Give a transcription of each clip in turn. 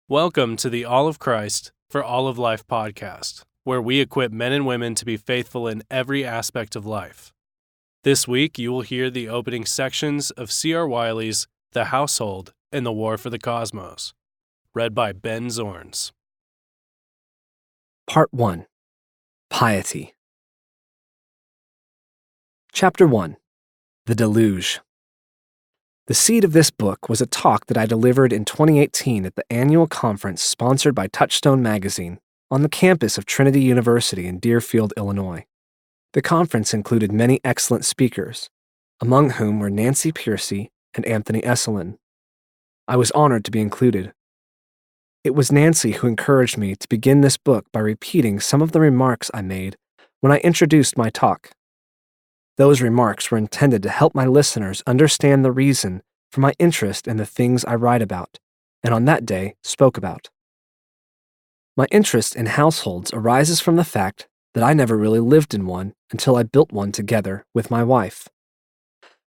Welcome to the All of Christ for All of Life podcast, where we equip men and women to be faithful in every aspect of life. This week, you will hear the opening sections of C.R. Wiley's The Household and the War for the Cosmos, read by Ben Zorns. Part 1. Piety. Chapter 1. The Deluge. The seed of this book was a talk that I delivered in 2018 at the annual conference sponsored by Touchstone magazine on the campus of Trinity University in Deerfield, Illinois. The conference included many excellent speakers, among whom were Nancy Pearcey and Anthony Esselin. I was honored to be included. It was Nancy who encouraged me to begin this book by repeating some of the remarks I made when I introduced my talk. Those remarks were intended to help my listeners understand the reason for my interest in the things I write about, and on that day spoke about. My interest in households arises from the fact that I never really lived in one until I built one together with my wife.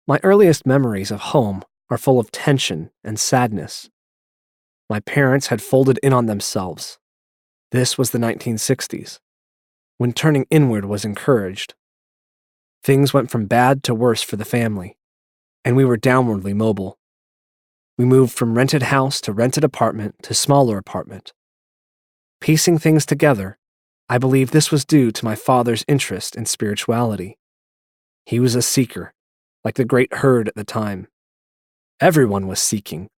My earliest memories of home are full of tension and sadness. My parents had folded in on themselves. This was the 1960s, when turning inward was encouraged. Things went from bad to worse for the family, and we were downwardly mobile. We moved from rented house to rented apartment to smaller apartment. Piecing things together, I believe this was due to my father's interest in spirituality. He was a seeker, like the great herd at the time. Everyone was seeking,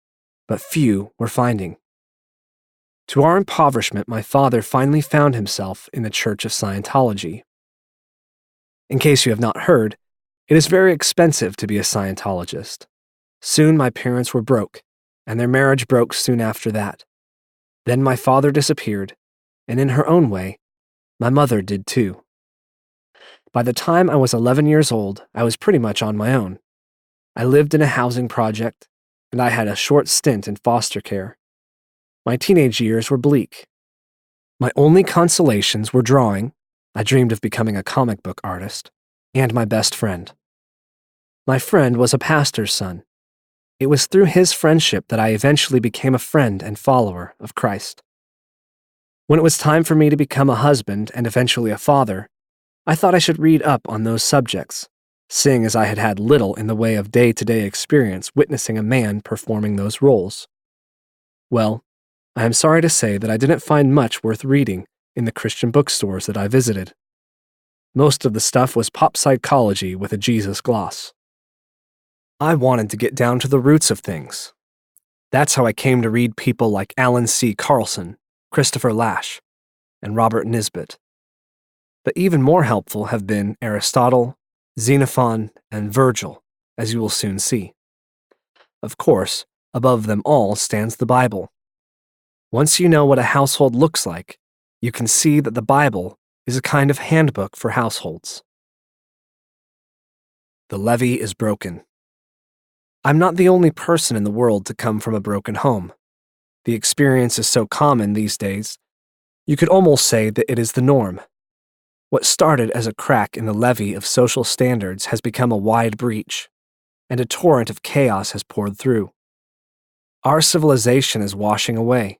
but few were finding. To our impoverishment, my father finally found himself in the Church of Scientology. In case you have not heard, it is very expensive to be a Scientologist. Soon my parents were broke, and their marriage broke soon after that. Then my father disappeared, and in her own way, my mother did too. By the time I was 11 years old, I was pretty much on my own. I lived in a housing project, and I had a short stint in foster care. My teenage years were bleak. My only consolations were drawing, I dreamed of becoming a comic book artist, and my best friend. My friend was a pastor's son. It was through his friendship that I eventually became a friend and follower of Christ. When it was time for me to become a husband and eventually a father, I thought I should read up on those subjects, seeing as I had had little in the way of day-to-day experience witnessing a man performing those roles. Well, I am sorry to say that I didn't find much worth reading in the Christian bookstores that I visited. Most of the stuff was pop psychology with a Jesus gloss. I wanted to get down to the roots of things. That's how I came to read people like Alan C. Carlson, Christopher Lasch, and Robert Nisbet. But even more helpful have been Aristotle, Xenophon, and Virgil, as you will soon see. Of course, above them all stands the Bible. Once you know what a household looks like, you can see that the Bible is a kind of handbook for households. The levee is broken. I'm not the only person in the world to come from a broken home. The experience is so common these days, you could almost say that it is the norm. What started as a crack in the levee of social standards has become a wide breach, and a torrent of chaos has poured through. Our civilization is washing away.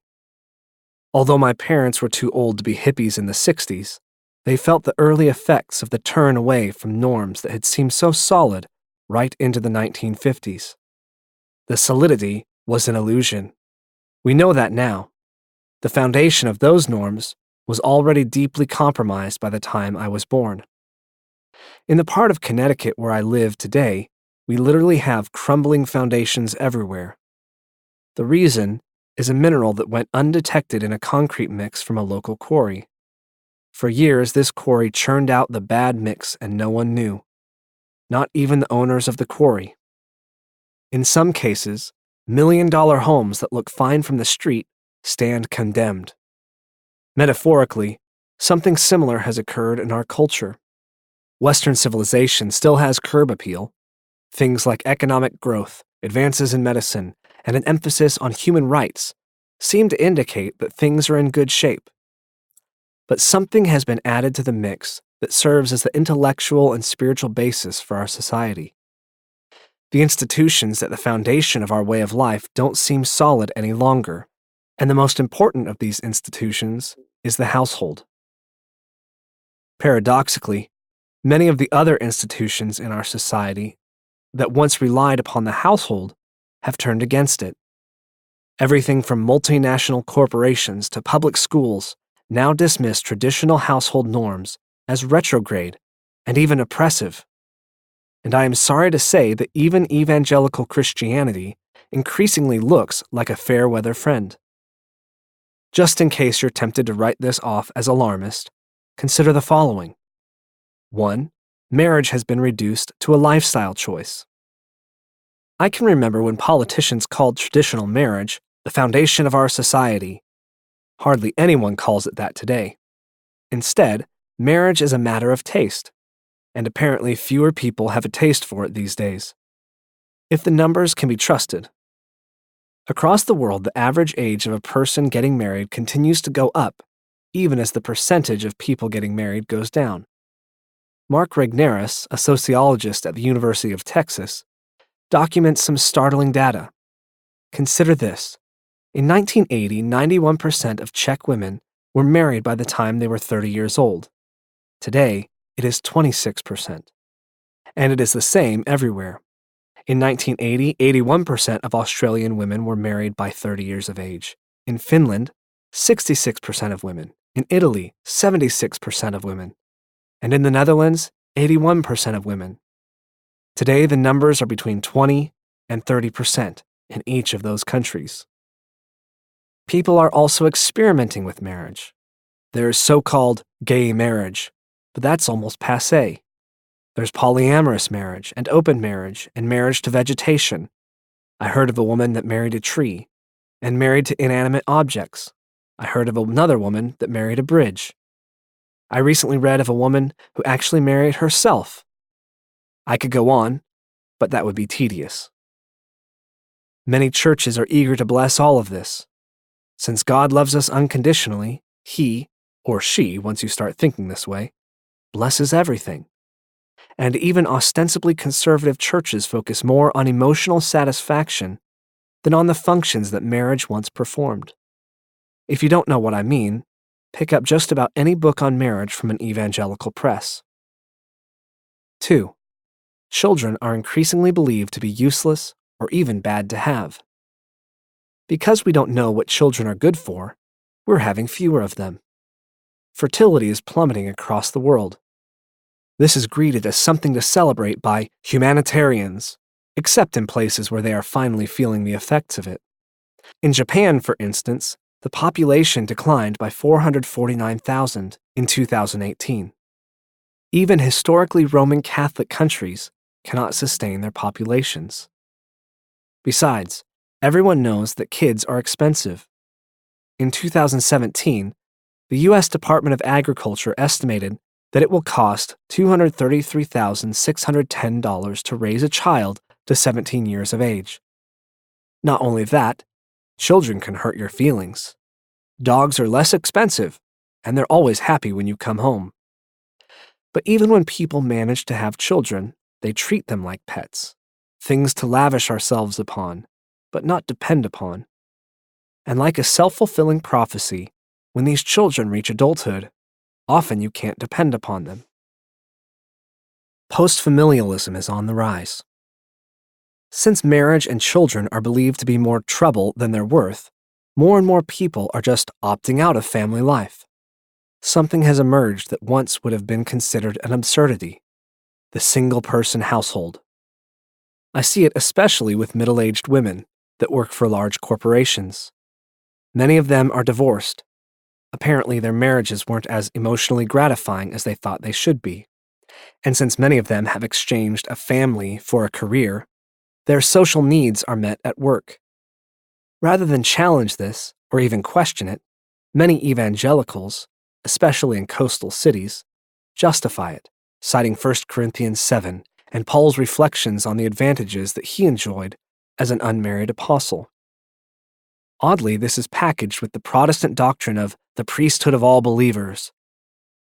Although my parents were too old to be hippies in the 60s, they felt the early effects of the turn away from norms that had seemed so solid right into the 1950s. The solidity was an illusion. We know that now. The foundation of those norms was already deeply compromised by the time I was born. In the part of Connecticut where I live today, we literally have crumbling foundations everywhere. The reason is a mineral that went undetected in a concrete mix from a local quarry. For years, this quarry churned out the bad mix and no one knew. Not even the owners of the quarry. In some cases, million-dollar homes that look fine from the street stand condemned. Metaphorically, something similar has occurred in our culture. Western civilization still has curb appeal. Things like economic growth, advances in medicine, and an emphasis on human rights seem to indicate that things are in good shape. But something has been added to the mix that serves as the intellectual and spiritual basis for our society. The institutions at the foundation of our way of life don't seem solid any longer, And the most important of these institutions is the household. Paradoxically, many of the other institutions in our society that once relied upon the household have turned against it. Everything from multinational corporations to public schools now dismiss traditional household norms as retrograde and even oppressive. And I am sorry to say that even evangelical Christianity increasingly looks like a fair weather friend. Just in case you're tempted to write this off as alarmist, consider the following. 1. Marriage has been reduced to a lifestyle choice. I can remember when politicians called traditional marriage the foundation of our society. Hardly anyone calls it that today. Instead, marriage is a matter of taste, and apparently fewer people have a taste for it these days. If the numbers can be trusted. Across the world, the average age of a person getting married continues to go up, even as the percentage of people getting married goes down. Mark Regnerus, a sociologist at the University of Texas, documents some startling data. Consider this. In 1980, 91% of Czech women were married by the time they were 30 years old. Today, it is 26%. And it is the same everywhere. In 1980, 81% of Australian women were married by 30 years of age. In Finland, 66% of women. In Italy, 76% of women. And in the Netherlands, 81% of women. Today, the numbers are between 20 and 30% in each of those countries. People are also experimenting with marriage. There is so-called gay marriage, but that's almost passé. There's polyamorous marriage and open marriage and marriage to vegetation. I heard of a woman that married a tree and married to inanimate objects. I heard of another woman that married a bridge. I recently read of a woman who actually married herself. I could go on, but that would be tedious. Many churches are eager to bless all of this. Since God loves us unconditionally, He, or she, once you start thinking this way, blesses everything. And even ostensibly conservative churches focus more on emotional satisfaction than on the functions that marriage once performed. If you don't know what I mean, pick up just about any book on marriage from an evangelical press. 2. Children are increasingly believed to be useless or even bad to have. Because we don't know what children are good for, we're having fewer of them. Fertility is plummeting across the world. This is greeted as something to celebrate by humanitarians, except in places where they are finally feeling the effects of it. In Japan, for instance, the population declined by 449,000 in 2018. Even historically Roman Catholic countries cannot sustain their populations. Besides, everyone knows that kids are expensive. In 2017, the U.S. Department of Agriculture estimated that it will cost $233,610 to raise a child to 17 years of age. Not only that, children can hurt your feelings. Dogs are less expensive, and they're always happy when you come home. But even when people manage to have children, they treat them like pets, things to lavish ourselves upon, but not depend upon. And like a self-fulfilling prophecy, when these children reach adulthood, often you can't depend upon them. Post-familialism is on the rise. Since marriage and children are believed to be more trouble than they're worth, more and more people are just opting out of family life. Something has emerged that once would have been considered an absurdity: the single-person household. I see it especially with middle-aged women that work for large corporations. Many of them are divorced. Apparently, their marriages weren't as emotionally gratifying as they thought they should be. And since many of them have exchanged a family for a career, their social needs are met at work. Rather than challenge this, or even question it, many evangelicals, especially in coastal cities, justify it, citing 1 Corinthians 7 and Paul's reflections on the advantages that he enjoyed as an unmarried apostle. Oddly, this is packaged with the Protestant doctrine of the priesthood of all believers.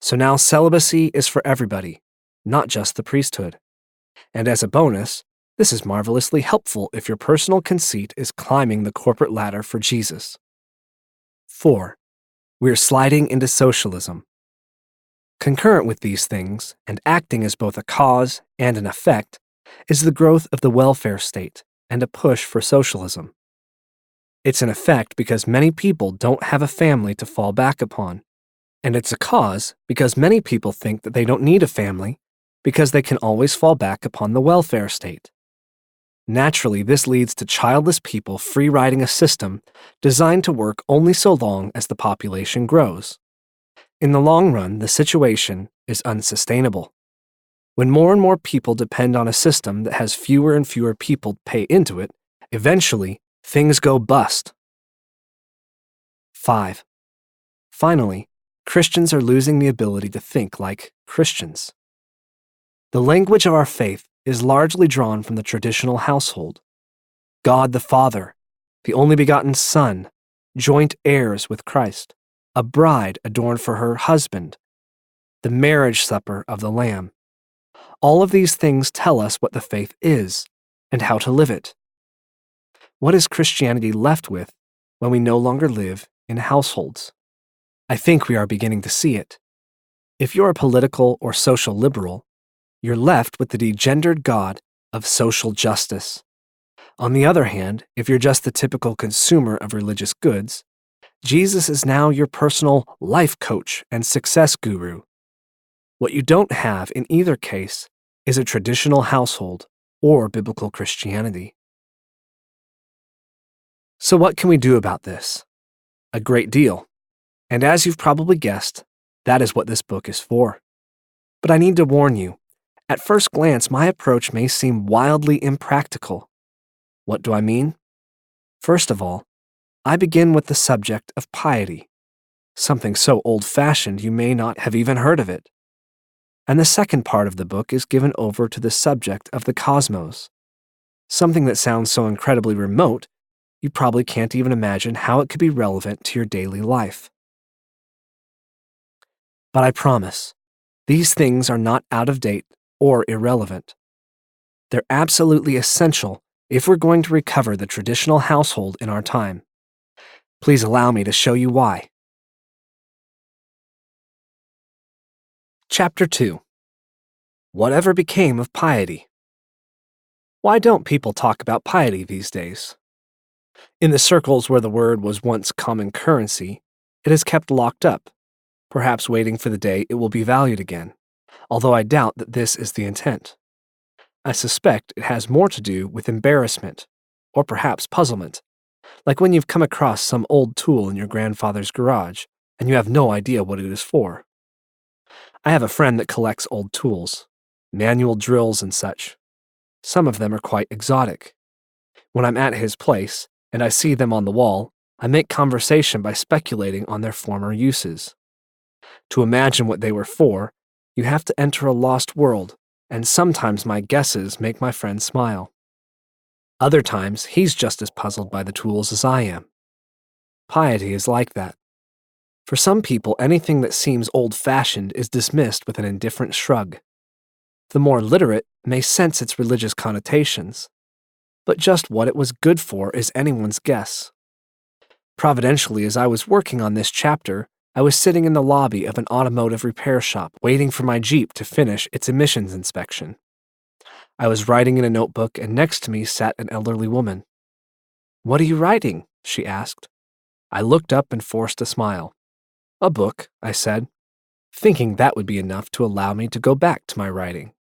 So now celibacy is for everybody, not just the priesthood. And as a bonus, this is marvelously helpful if your personal conceit is climbing the corporate ladder for Jesus. 4. We are sliding into socialism. Concurrent with these things, and acting as both a cause and an effect, is the growth of the welfare state and a push for socialism. It's an effect because many people don't have a family to fall back upon, and it's a cause because many people think that they don't need a family because they can always fall back upon the welfare state. Naturally, this leads to childless people free-riding a system designed to work only so long as the population grows. In the long run, the situation is unsustainable. When more and more people depend on a system that has fewer and fewer people pay into it, eventually, things go bust. 5. Finally, Christians are losing the ability to think like Christians. The language of our faith is largely drawn from the traditional household. God the Father, the only begotten Son, joint heirs with Christ, a bride adorned for her husband, the marriage supper of the Lamb. All of these things tell us what the faith is and how to live it. What is Christianity left with when we no longer live in households? I think we are beginning to see it. If you're a political or social liberal, you're left with the degendered God of social justice. On the other hand, if you're just the typical consumer of religious goods, Jesus is now your personal life coach and success guru. What you don't have in either case is a traditional household or biblical Christianity. So what can we do about this? A great deal. And as you've probably guessed, that is what this book is for. But I need to warn you, at first glance, my approach may seem wildly impractical. What do I mean? First of all, I begin with the subject of piety, something so old-fashioned you may not have even heard of it. And the second part of the book is given over to the subject of the cosmos, something that sounds so incredibly remote, you probably can't even imagine how it could be relevant to your daily life. But I promise, these things are not out of date or irrelevant. They're absolutely essential if we're going to recover the traditional household in our time. Please allow me to show you why. Chapter 2. Whatever became of piety? Why don't people talk about piety these days? In the circles where the word was once common currency, it is kept locked up, perhaps waiting for the day it will be valued again, although I doubt that this is the intent. I suspect it has more to do with embarrassment, or perhaps puzzlement, like when you've come across some old tool in your grandfather's garage and you have no idea what it is for. I have a friend that collects old tools, manual drills and such. Some of them are quite exotic. When I'm at his place and I see them on the wall, I make conversation by speculating on their former uses. To imagine what they were for, you have to enter a lost world, and sometimes my guesses make my friend smile. Other times, he's just as puzzled by the tools as I am. Piety is like that. For some people, anything that seems old-fashioned is dismissed with an indifferent shrug. The more literate may sense its religious connotations, but just what it was good for is anyone's guess. Providentially, as I was working on this chapter, I was sitting in the lobby of an automotive repair shop waiting for my Jeep to finish its emissions inspection. I was writing in a notebook, and next to me sat an elderly woman. "What are you writing?" she asked. I looked up and forced a smile. "A book," I said, thinking that would be enough to allow me to go back to my writing.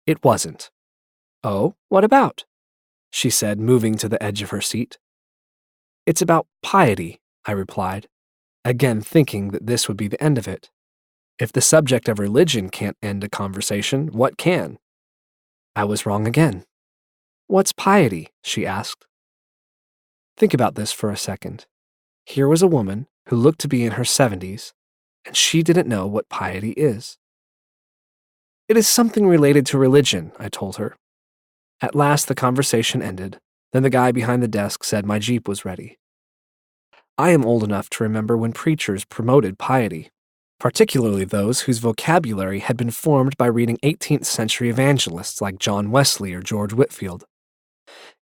It wasn't. "Oh, what about?" she said, moving to the edge of her seat. "It's about piety," I replied, again thinking that this would be the end of it. If the subject of religion can't end a conversation, what can? I was wrong again. "What's piety?" she asked. Think about this for a second. Here was a woman who looked to be in her 70s, and she didn't know what piety is. "It is something related to religion," I told her. At last the conversation ended. Then the guy behind the desk said my Jeep was ready. I am old enough to remember when preachers promoted piety, particularly those whose vocabulary had been formed by reading 18th century evangelists like John Wesley or George Whitefield.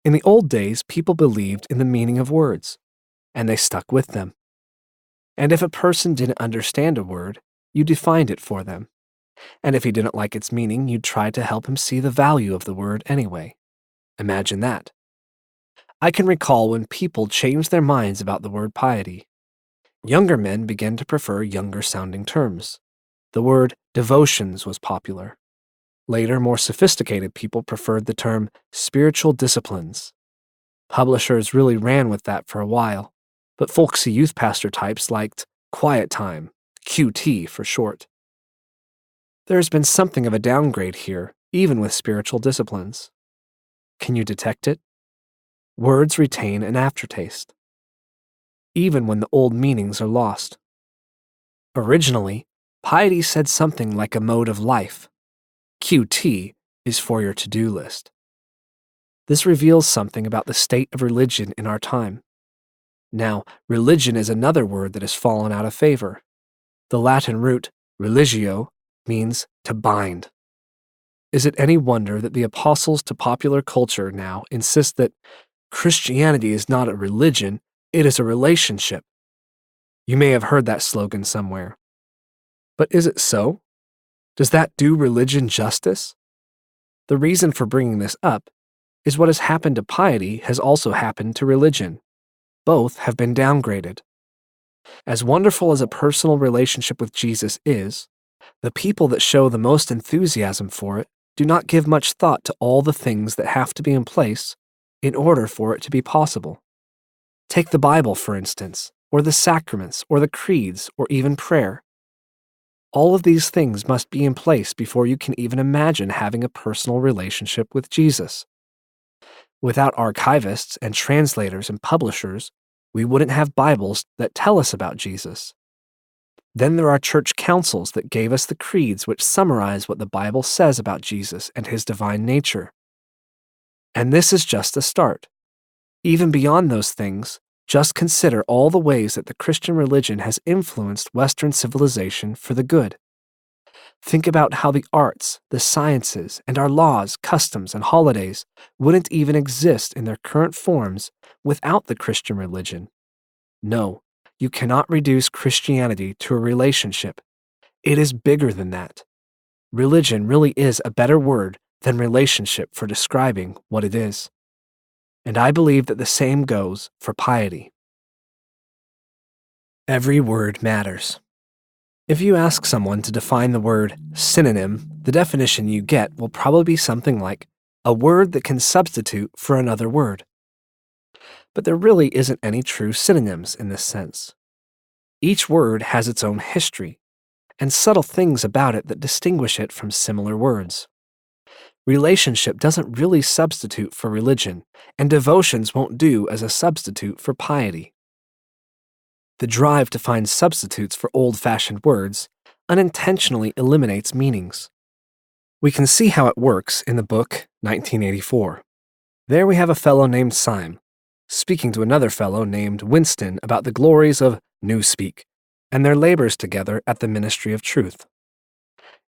In the old days, people believed in the meaning of words, and they stuck with them. And if a person didn't understand a word, you defined it for them. And if he didn't like its meaning, you'd try to help him see the value of the word anyway. Imagine that. I can recall when people changed their minds about the word piety. Younger men began to prefer younger-sounding terms. The word devotions was popular. Later, more sophisticated people preferred the term spiritual disciplines. Publishers really ran with that for a while, but folksy youth pastor types liked quiet time, QT for short. There's been something of a downgrade here, even with spiritual disciplines. Can you detect it? Words retain an aftertaste, even when the old meanings are lost. Originally, piety said something like a mode of life. QT is for your to-do list. This reveals something about the state of religion in our time. Now, religion is another word that has fallen out of favor. The Latin root religio means to bind. Is it any wonder that the apostles to popular culture now insist that Christianity is not a religion, it is a relationship? You may have heard that slogan somewhere. But is it so? Does that do religion justice? The reason for bringing this up is what has happened to piety has also happened to religion. Both have been downgraded. As wonderful as a personal relationship with Jesus is, the people that show the most enthusiasm for it do not give much thought to all the things that have to be in place in order for it to be possible. Take the Bible, for instance, or the sacraments, or the creeds, or even prayer. All of these things must be in place before you can even imagine having a personal relationship with Jesus. Without archivists and translators and publishers, we wouldn't have Bibles that tell us about Jesus. Then there are church councils that gave us the creeds which summarize what the Bible says about Jesus and his divine nature. And this is just a start. Even beyond those things, just consider all the ways that the Christian religion has influenced Western civilization for the good. Think about how the arts, the sciences, and our laws, customs, and holidays wouldn't even exist in their current forms without the Christian religion. No, you cannot reduce Christianity to a relationship. It is bigger than that. Religion really is a better word than relationship for describing what it is. And I believe that the same goes for piety. Every word matters. If you ask someone to define the word synonym, the definition you get will probably be something like a word that can substitute for another word. But there really isn't any true synonyms in this sense. Each word has its own history, and subtle things about it that distinguish it from similar words. Relationship doesn't really substitute for religion, and devotions won't do as a substitute for piety. The drive to find substitutes for old-fashioned words unintentionally eliminates meanings. We can see how it works in the book 1984. There we have a fellow named Syme, speaking to another fellow named Winston about the glories of Newspeak and their labors together at the Ministry of Truth.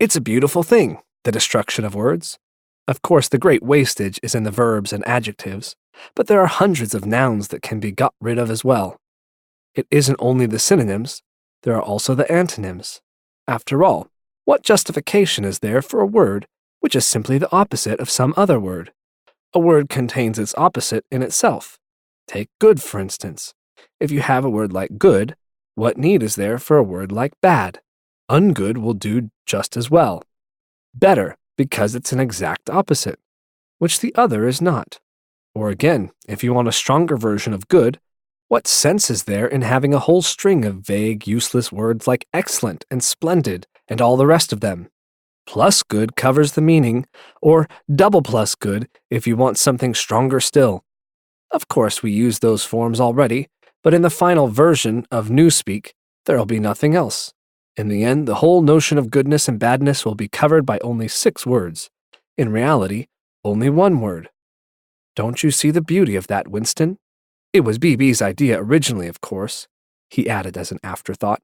It's a beautiful thing, the destruction of words. Of course, the great wastage is in the verbs and adjectives, but there are hundreds of nouns that can be got rid of as well. It isn't only the synonyms, there are also the antonyms. After all, what justification is there for a word which is simply the opposite of some other word? A word contains its opposite in itself. Take good, for instance. If you have a word like good, what need is there for a word like bad? Ungood will do just as well. Better, because it's an exact opposite, which the other is not. Or again, if you want a stronger version of good, what sense is there in having a whole string of vague, useless words like excellent and splendid and all the rest of them? Plus good covers the meaning, or double plus good if you want something stronger still. Of course, we use those forms already, but in the final version of Newspeak, there'll be nothing else. In the end, the whole notion of goodness and badness will be covered by only 6 words. In reality, only 1 word. Don't you see the beauty of that, Winston? It was BB's idea originally, of course, he added as an afterthought.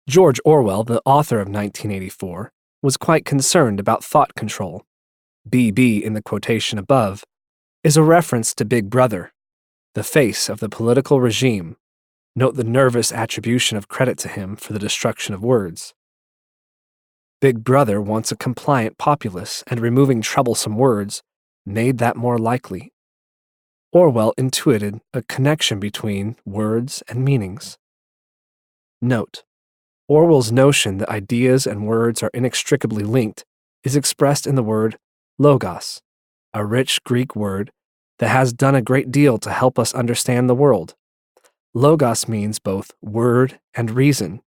George Orwell, the author of 1984, was quite concerned about thought control. BB in the quotation above is a reference to Big Brother, the face of the political regime, Note the nervous attribution of credit to him for the destruction of words. Big Brother wants a compliant populace, and removing troublesome words made that more likely. Orwell intuited a connection between words and meanings. Note, Orwell's notion that ideas and words are inextricably linked is expressed in the word logos, a rich Greek word that has done a great deal to help us understand the world. Logos means both word and reason,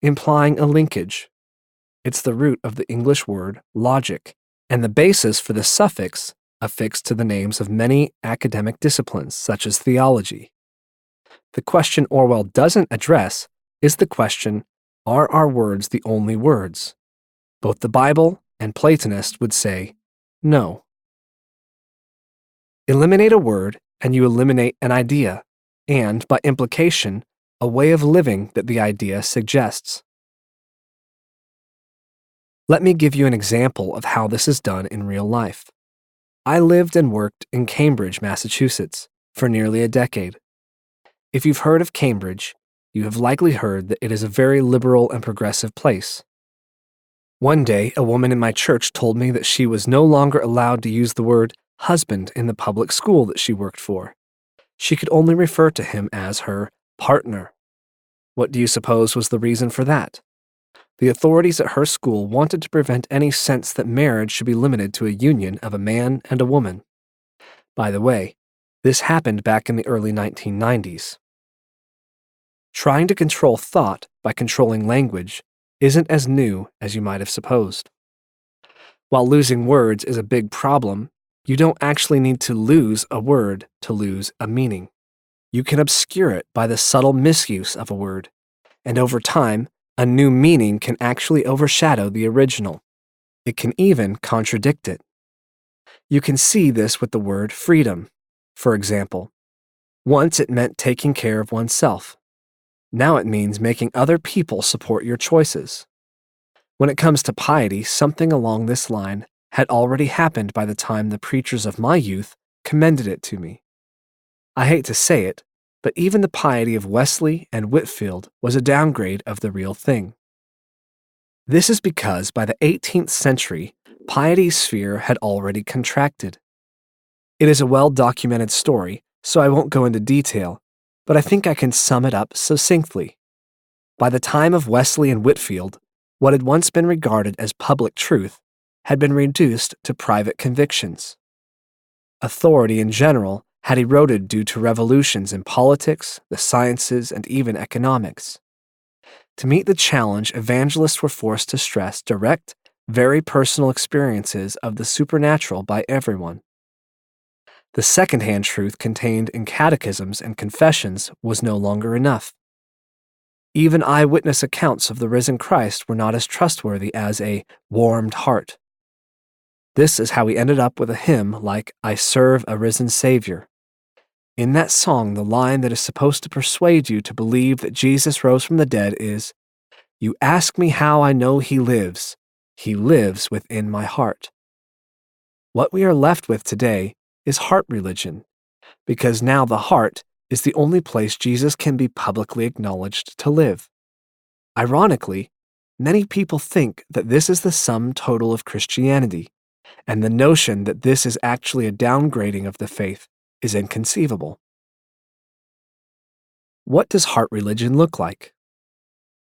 implying a linkage. It's the root of the English word logic, and the basis for the suffix affixed to the names of many academic disciplines, such as theology. The question Orwell doesn't address is the question, are our words the only words? Both the Bible and Platonists would say, no. Eliminate a word, and you eliminate an idea, and, by implication, a way of living that the idea suggests. Let me give you an example of how this is done in real life. I lived and worked in Cambridge, Massachusetts, for nearly a decade. If you've heard of Cambridge, you have likely heard that it is a very liberal and progressive place. One day, a woman in my church told me that she was no longer allowed to use the word husband in the public school that she worked for. She could only refer to him as her partner. What do you suppose was the reason for that? The authorities at her school wanted to prevent any sense that marriage should be limited to a union of a man and a woman. By the way, this happened back in the early 1990s. Trying to control thought by controlling language isn't as new as you might have supposed. While losing words is a big problem, you don't actually need to lose a word to lose a meaning. You can obscure it by the subtle misuse of a word, and over time, a new meaning can actually overshadow the original. It can even contradict it. You can see this with the word freedom. For example, once it meant taking care of oneself. Now it means making other people support your choices. When it comes to piety, something along this line had already happened by the time the preachers of my youth commended it to me. I hate to say it, but even the piety of Wesley and Whitefield was a downgrade of the real thing. This is because by the 18th century, piety's sphere had already contracted. It is a well-documented story, so I won't go into detail, but I think I can sum it up succinctly. By the time of Wesley and Whitefield, what had once been regarded as public truth had been reduced to private convictions. Authority in general had eroded due to revolutions in politics, the sciences, and even economics. To meet the challenge, evangelists were forced to stress direct, very personal experiences of the supernatural by everyone. The second-hand truth contained in catechisms and confessions was no longer enough. Even eyewitness accounts of the risen Christ were not as trustworthy as a warmed heart. This is how we ended up with a hymn like I Serve a Risen Savior. In that song, the line that is supposed to persuade you to believe that Jesus rose from the dead is, "You ask me how I know He lives within my heart." What we are left with today is heart religion, because now the heart is the only place Jesus can be publicly acknowledged to live. Ironically, many people think that this is the sum total of Christianity, and the notion that this is actually a downgrading of the faith is inconceivable. What does heart religion look like?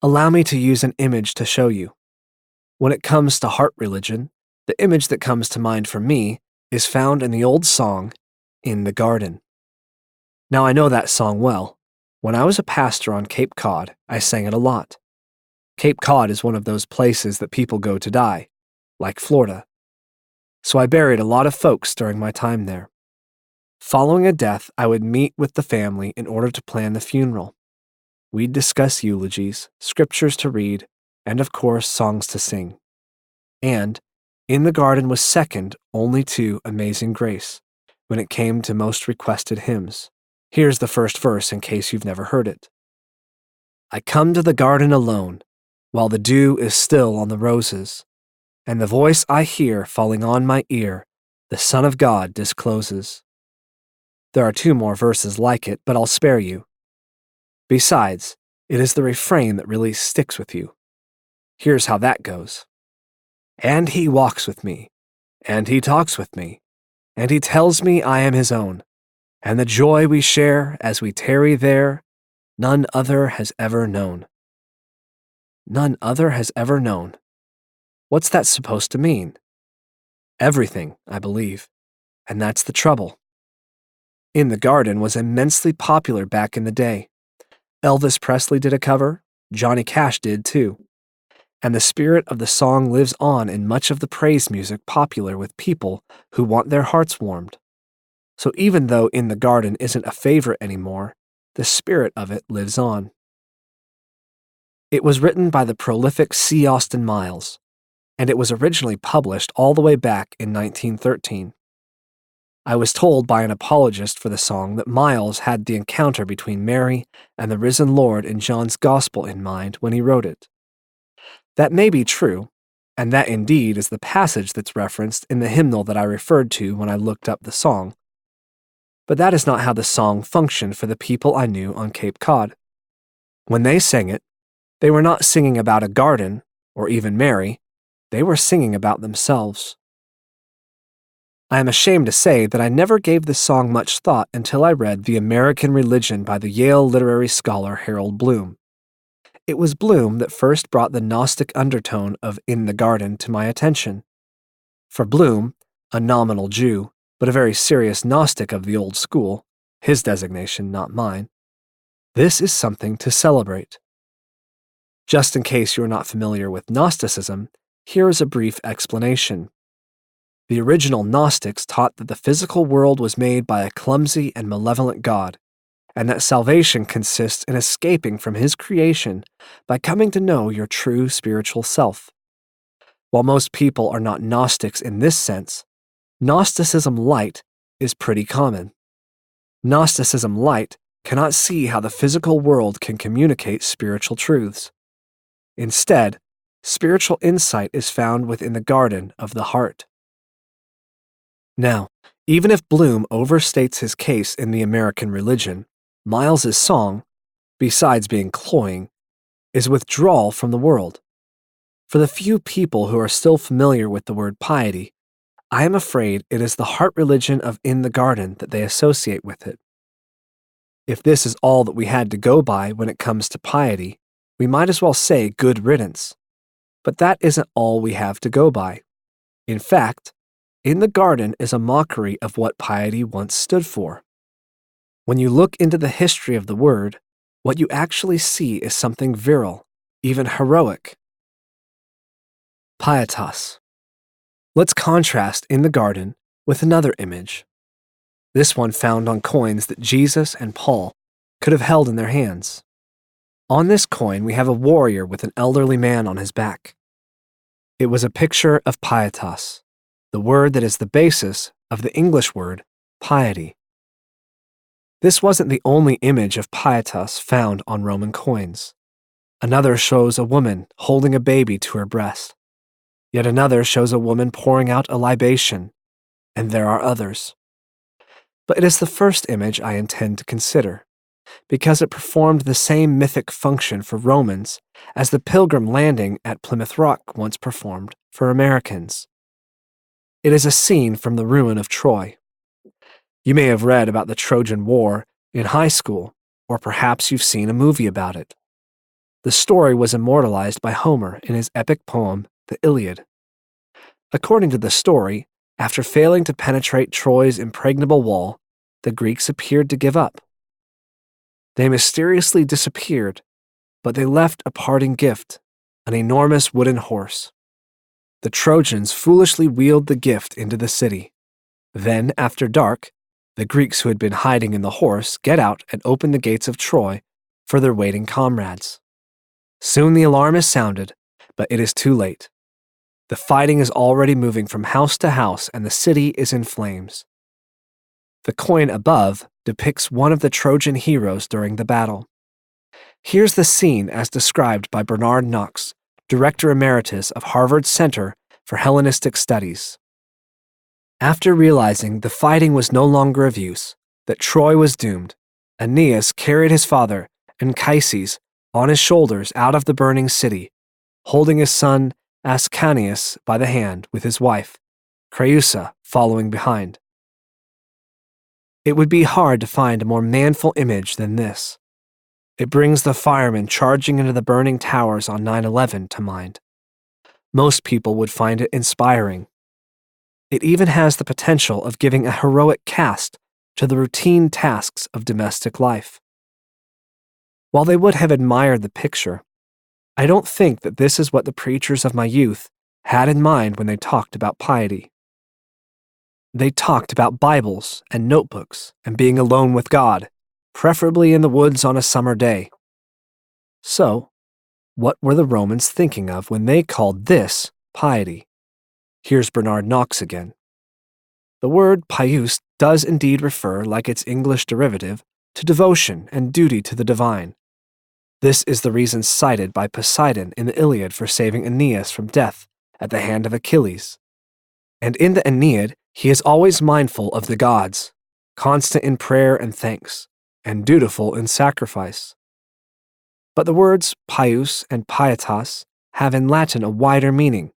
Allow me to use an image to show you. When it comes to heart religion, the image that comes to mind for me is found in the old song, In the Garden. Now I know that song well. When I was a pastor on Cape Cod, I sang it a lot. Cape Cod is one of those places that people go to die, like Florida. So I buried a lot of folks during my time there. Following a death, I would meet with the family in order to plan the funeral. We'd discuss eulogies, scriptures to read, and of course, songs to sing. And In the Garden was second only to Amazing Grace when it came to most requested hymns. Here's the first verse in case you've never heard it. I come to the garden alone, while the dew is still on the roses, and the voice I hear falling on my ear, the Son of God discloses. There are 2 more verses like it, but I'll spare you. Besides, it is the refrain that really sticks with you. Here's how that goes. And he walks with me, and he talks with me, and he tells me I am his own, and the joy we share as we tarry there, none other has ever known. None other has ever known. What's that supposed to mean? Everything, I believe, and that's the trouble. In the Garden was immensely popular back in the day. Elvis Presley did a cover, Johnny Cash did too. And the spirit of the song lives on in much of the praise music popular with people who want their hearts warmed. So even though In the Garden isn't a favorite anymore, the spirit of it lives on. It was written by the prolific C. Austin Miles, and it was originally published all the way back in 1913. I was told by an apologist for the song that Miles had the encounter between Mary and the risen Lord in John's Gospel in mind when he wrote it. That may be true, and that indeed is the passage that's referenced in the hymnal that I referred to when I looked up the song. But that is not how the song functioned for the people I knew on Cape Cod. When they sang it, they were not singing about a garden, or even Mary, they were singing about themselves. I am ashamed to say that I never gave this song much thought until I read The American Religion by the Yale literary scholar Harold Bloom. It was Bloom that first brought the Gnostic undertone of In the Garden to my attention. For Bloom, a nominal Jew, but a very serious Gnostic of the old school, his designation, not mine, this is something to celebrate. Just in case you are not familiar with Gnosticism, here is a brief explanation. The original Gnostics taught that the physical world was made by a clumsy and malevolent God, and that salvation consists in escaping from his creation by coming to know your true spiritual self. While most people are not Gnostics in this sense, Gnosticism light is pretty common. Gnosticism light cannot see how the physical world can communicate spiritual truths. Instead, spiritual insight is found within the garden of the heart. Now, even if Bloom overstates his case in The American Religion, Miles's song, besides being cloying, is withdrawal from the world. For the few people who are still familiar with the word piety, I am afraid it is the heart religion of In the Garden that they associate with it. If this is all that we had to go by when it comes to piety, we might as well say good riddance. But that isn't all we have to go by. In fact, In the Garden is a mockery of what piety once stood for. When you look into the history of the word, what you actually see is something virile, even heroic. Pietas. Let's contrast In the Garden with another image. This one found on coins that Jesus and Paul could have held in their hands. On this coin we have a warrior with an elderly man on his back. It was a picture of pietas, the word that is the basis of the English word piety. This wasn't the only image of pietas found on Roman coins. Another shows a woman holding a baby to her breast. Yet another shows a woman pouring out a libation, and there are others. But it is the first image I intend to consider, because it performed the same mythic function for Romans as the Pilgrim landing at Plymouth Rock once performed for Americans. It is a scene from the ruin of Troy. You may have read about the Trojan War in high school, or perhaps you've seen a movie about it. The story was immortalized by Homer in his epic poem, the Iliad. According to the story, after failing to penetrate Troy's impregnable wall, the Greeks appeared to give up. They mysteriously disappeared, but they left a parting gift, an enormous wooden horse. The Trojans foolishly wheeled the gift into the city. Then, after dark, the Greeks who had been hiding in the horse get out and open the gates of Troy for their waiting comrades. Soon the alarm is sounded, but it is too late. The fighting is already moving from house to house, and the city is in flames. The coin above depicts one of the Trojan heroes during the battle. Here's the scene as described by Bernard Knox, Director Emeritus of Harvard Center for Hellenistic Studies. After realizing the fighting was no longer of use, that Troy was doomed, Aeneas carried his father Anchises on his shoulders out of the burning city, holding his son Ascanius by the hand with his wife, Creusa, following behind. It would be hard to find a more manful image than this. It brings the firemen charging into the burning towers on 9/11 to mind. Most people would find it inspiring. It even has the potential of giving a heroic cast to the routine tasks of domestic life. While they would have admired the picture, I don't think that this is what the preachers of my youth had in mind when they talked about piety. They talked about Bibles and notebooks and being alone with God, preferably in the woods on a summer day. So, what were the Romans thinking of when they called this piety? Here's Bernard Knox again. The word pious does indeed refer, like its English derivative, to devotion and duty to the divine. This is the reason cited by Poseidon in the Iliad for saving Aeneas from death at the hand of Achilles. And in the Aeneid, he is always mindful of the gods, constant in prayer and thanks, and dutiful in sacrifice. But the words pious and pietas have in Latin a wider meaning.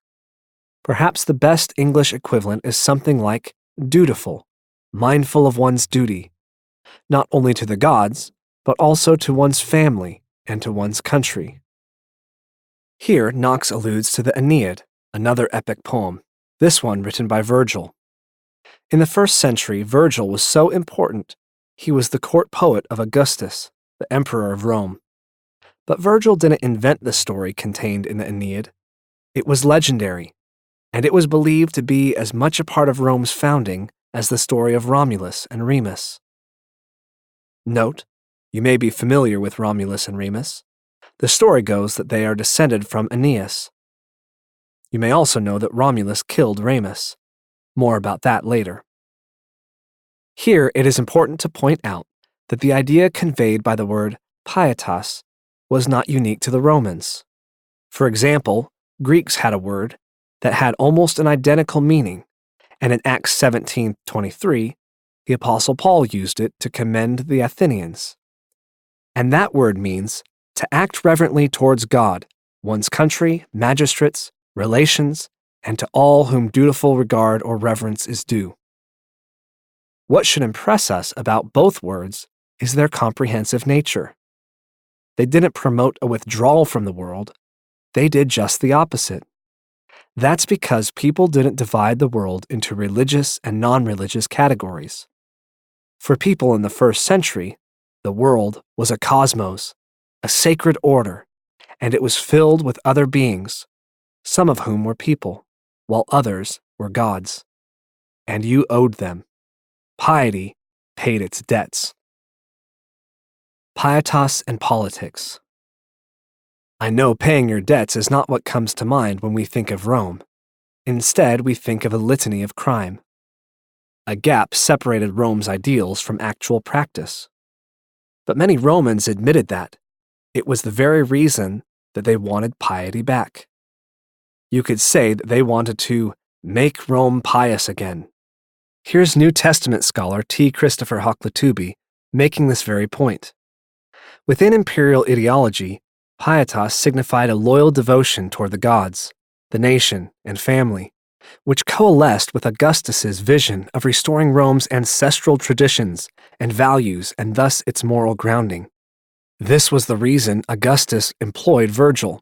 Perhaps the best English equivalent is something like dutiful, mindful of one's duty, not only to the gods, but also to one's family and to one's country. Here, Knox alludes to the Aeneid, another epic poem, this one written by Virgil. In the 1st century, Virgil was so important, he was the court poet of Augustus, the emperor of Rome. But Virgil didn't invent the story contained in the Aeneid. It was legendary, and it was believed to be as much a part of Rome's founding as the story of Romulus and Remus. Note, you may be familiar with Romulus and Remus. The story goes that they are descended from Aeneas. You may also know that Romulus killed Remus. More about that later. Here, it is important to point out that the idea conveyed by the word pietas was not unique to the Romans. For example, Greeks had a word that had almost an identical meaning, and in Acts 17:23, the Apostle Paul used it to commend the Athenians. And that word means to act reverently towards God, one's country, magistrates, relations, and to all whom dutiful regard or reverence is due. What should impress us about both words is their comprehensive nature. They didn't promote a withdrawal from the world, they did just the opposite. That's because people didn't divide the world into religious and non-religious categories. For people in the 1st century, the world was a cosmos, a sacred order, and it was filled with other beings, some of whom were people, while others were gods. And you owed them. Piety paid its debts. Pietas and politics. I know paying your debts is not what comes to mind when we think of Rome. Instead, we think of a litany of crime. A gap separated Rome's ideals from actual practice. But many Romans admitted that. It was the very reason that they wanted piety back. You could say that they wanted to make Rome pious again. Here's New Testament scholar T. Christopher Hochlatube making this very point. Within imperial ideology, pietas signified a loyal devotion toward the gods, the nation, and family, which coalesced with Augustus's vision of restoring Rome's ancestral traditions and values and thus its moral grounding. This was the reason Augustus employed Virgil,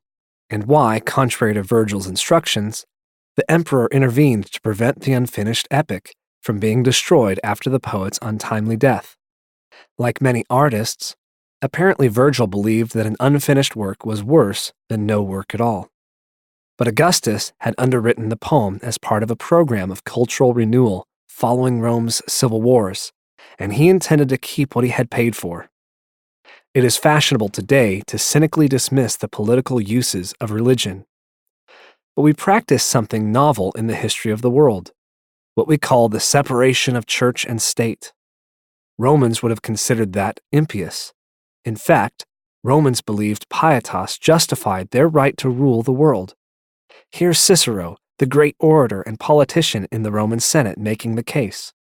and why, contrary to Virgil's instructions, the emperor intervened to prevent the unfinished epic from being destroyed after the poet's untimely death. Like many artists, apparently Virgil believed that an unfinished work was worse than no work at all. But Augustus had underwritten the poem as part of a program of cultural renewal following Rome's civil wars, and he intended to keep what he had paid for. It is fashionable today to cynically dismiss the political uses of religion. But we practice something novel in the history of the world, what we call the separation of church and state. Romans would have considered that impious. In fact, Romans believed pietas justified their right to rule the world. Here's Cicero, the great orator and politician in the Roman Senate, making the case.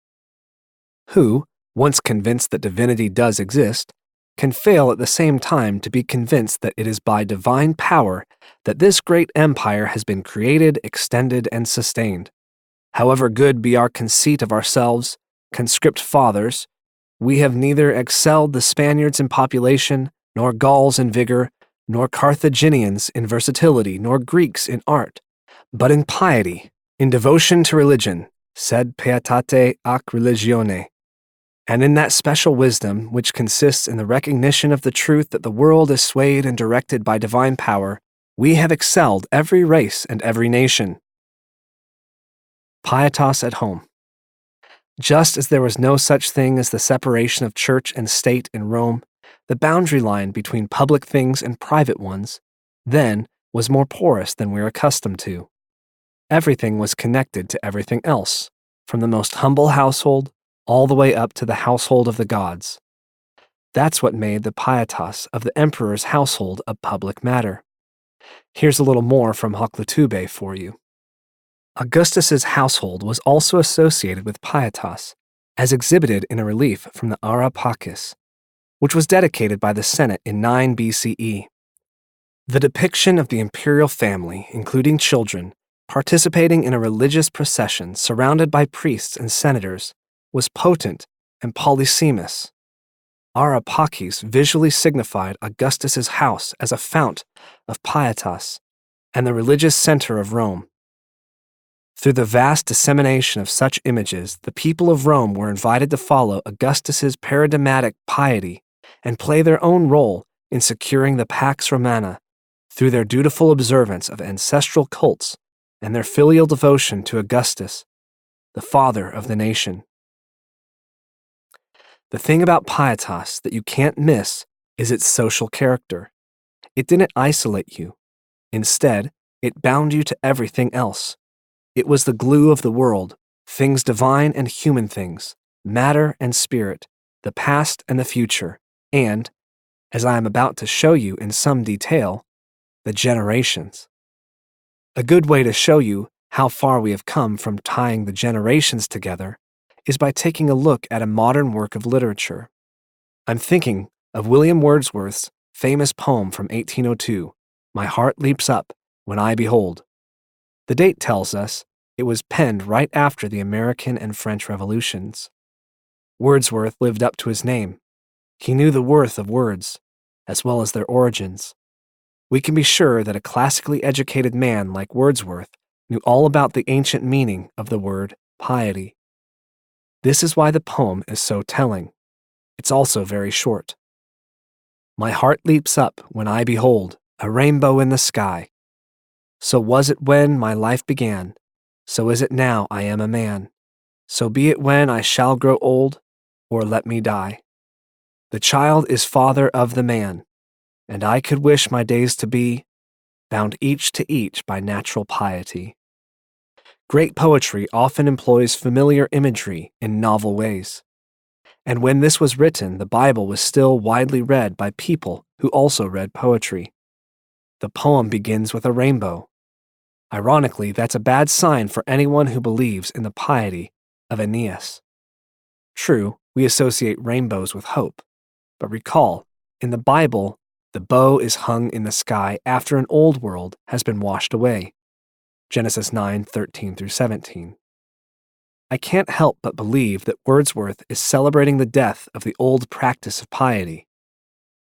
Who, once convinced that divinity does exist, can fail at the same time to be convinced that it is by divine power that this great empire has been created, extended, and sustained. However good be our conceit of ourselves, conscript fathers, we have neither excelled the Spaniards in population, nor Gauls in vigor, nor Carthaginians in versatility, nor Greeks in art, but in piety, in devotion to religion, sed pietate ac religione, and in that special wisdom which consists in the recognition of the truth that the world is swayed and directed by divine power, we have excelled every race and every nation. Pietas at home. Just as there was no such thing as the separation of church and state in Rome, the boundary line between public things and private ones, then, was more porous than we're accustomed to. Everything was connected to everything else, from the most humble household all the way up to the household of the gods. That's what made the pietas of the emperor's household a public matter. Here's a little more from Hoclatube for you. Augustus's household was also associated with pietas, as exhibited in a relief from the Ara Pacis, which was dedicated by the Senate in 9 BCE. The depiction of the imperial family, including children, participating in a religious procession surrounded by priests and senators, was potent and polysemous. Ara Pacis visually signified Augustus's house as a fount of pietas and the religious center of Rome. Through the vast dissemination of such images, the people of Rome were invited to follow Augustus's paradigmatic piety and play their own role in securing the Pax Romana through their dutiful observance of ancestral cults and their filial devotion to Augustus, the father of the nation. The thing about pietas that you can't miss is its social character. It didn't isolate you. Instead, it bound you to everything else. It was the glue of the world, things divine and human things, matter and spirit, the past and the future, and, as I am about to show you in some detail, the generations. A good way to show you how far we have come from tying the generations together is by taking a look at a modern work of literature. I'm thinking of William Wordsworth's famous poem from 1802, My Heart Leaps Up When I Behold. The date tells us it was penned right after the American and French Revolutions. Wordsworth lived up to his name. He knew the worth of words, as well as their origins. We can be sure that a classically educated man like Wordsworth knew all about the ancient meaning of the word piety. This is why the poem is so telling. It's also very short. My heart leaps up when I behold a rainbow in the sky. So was it when my life began, so is it now I am a man. So be it when I shall grow old, or let me die. The child is father of the man, and I could wish my days to be bound each to each by natural piety. Great poetry often employs familiar imagery in novel ways. And when this was written, the Bible was still widely read by people who also read poetry. The poem begins with a rainbow. Ironically, that's a bad sign for anyone who believes in the piety of Aeneas. True, we associate rainbows with hope, but recall, in the Bible, the bow is hung in the sky after an old world has been washed away. Genesis 9:13-17. I can't help but believe that Wordsworth is celebrating the death of the old practice of piety.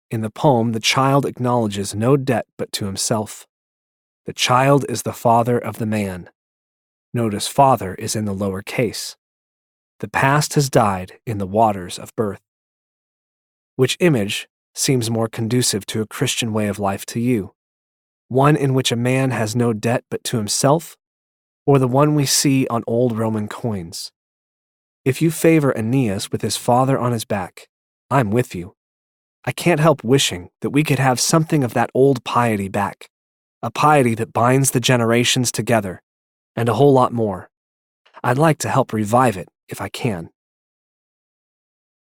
In the poem, the child acknowledges no debt but to himself. The child is the father of the man. Notice father is in the lower case. The past has died in the waters of birth. Which image seems more conducive to a Christian way of life to you? One in which a man has no debt but to himself, or the one we see on old Roman coins? If you favor Aeneas with his father on his back, I'm with you. I can't help wishing that we could have something of that old piety back, a piety that binds the generations together, and a whole lot more. I'd like to help revive it if I can.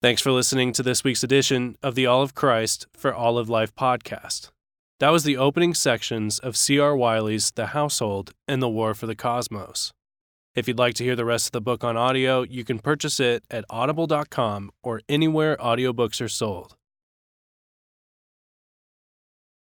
Thanks for listening to this week's edition of the All of Christ for All of Life podcast. That was the opening sections of C.R. Wiley's The Household and the War for the Cosmos. If you'd like to hear the rest of the book on audio, you can purchase it at audible.com or anywhere audiobooks are sold.